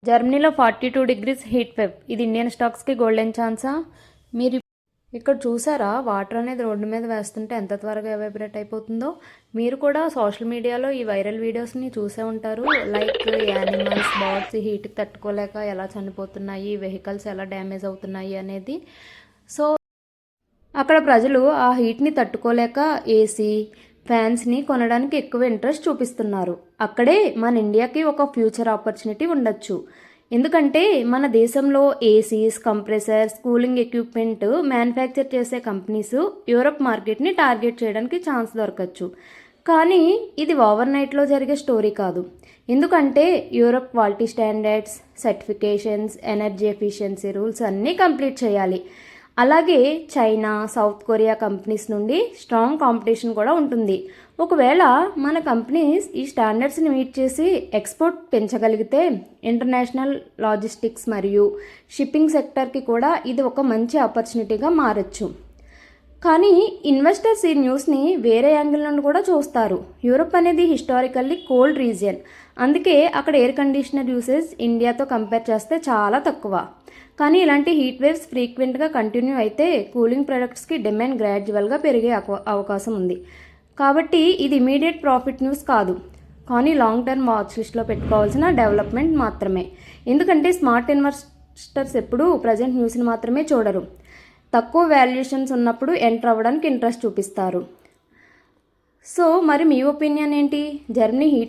జర్మనీలో 42 degrees heat wave. ఇది Indian స్టాక్స్కి golden ఛాన్సా? మీరు ఇక్కడ చూసారా, వాటర్ అనేది రోడ్డు మీద వేస్తుంటే ఎంత త్వరగా ఎవాపరేట్ అయిపోతుందో. మీరు కూడా సోషల్ మీడియాలో ఈ వైరల్ వీడియోస్ని చూసే ఉంటారు. లైక్ యానిమల్స్, బర్డ్స్ హీట్కి తట్టుకోలేక ఎలా చనిపోతున్నాయి, వెహికల్స్ ఎలా డ్యామేజ్ అవుతున్నాయి అనేది. సో అక్కడ ప్రజలు ఆ హీట్ని తట్టుకోలేక ఏసీ, ఫ్యాన్స్ని కొనడానికి ఎక్కువ ఇంట్రెస్ట్ చూపిస్తున్నారు. అక్కడే మన ఇండియాకి ఒక ఫ్యూచర్ ఆపర్చునిటీ ఉండొచ్చు. ఎందుకంటే మన దేశంలో ACs, compressors, cooling equipment manufacture చేసే కంపెనీస్ యూరప్ మార్కెట్ని టార్గెట్ చేయడానికి ఛాన్స్ దొరకచ్చు. కానీ ఇది ఓవర్ నైట్లో జరిగే స్టోరీ కాదు. ఎందుకంటే Europe quality standards, certifications, energy efficiency rules అన్నీ కంప్లీట్ చేయాలి. అలాగే చైనా, సౌత్ కొరియా కంపెనీస్ నుండి స్ట్రాంగ్ కాంపిటీషన్ కూడా ఉంటుంది. ఒకవేళ మన కంపెనీస్ ఈ స్టాండర్డ్స్ని మీట్ చేసి ఎక్స్పోర్ట్ పెంచగలిగితే ఇంటర్నేషనల్ లాజిస్టిక్స్ మరియు షిప్పింగ్ సెక్టర్కి కూడా ఇది ఒక మంచి ఆపర్చునిటీగా మారచ్చు. కానీ ఇన్వెస్టర్స్ ఈ న్యూస్ని వేరే యాంగిల్ నుండి కూడా చూస్తారు. యూరప్ అనేది హిస్టారికల్లీ కోల్డ్ రీజియన్. అందుకే అక్కడ ఎయిర్ కండిషనర్ యూసేజ్ ఇండియాతో కంపేర్ చేస్తే చాలా తక్కువ. కానీ ఇలాంటి హీట్ వేవ్స్ ఫ్రీక్వెంట్గా కంటిన్యూ అయితే కూలింగ్ ప్రొడక్ట్స్కి డిమాండ్ గ్రాడ్యువల్గా పెరిగే అవకాశం ఉంది. కాబట్టి ఇది ఇమీడియట్ ప్రాఫిట్ న్యూస్ కాదు, కానీ లాంగ్ టర్మ్ వాచ్ లిస్ట్లో పెట్టుకోవాల్సిన డెవలప్మెంట్ మాత్రమే. ఎందుకంటే స్మార్ట్ ఇన్వెస్టర్స్ ఎప్పుడూ ప్రజెంట్ న్యూస్ని మాత్రమే చూడరు. తక్కువ వాల్యుయేషన్స్ ఉన్నప్పుడు ఎంటర్ అవ్వడానికి ఇంట్రెస్ట్ చూపిస్తారు. సో మరి మీ ఒపీనియన్ ఏంటి? Germany heat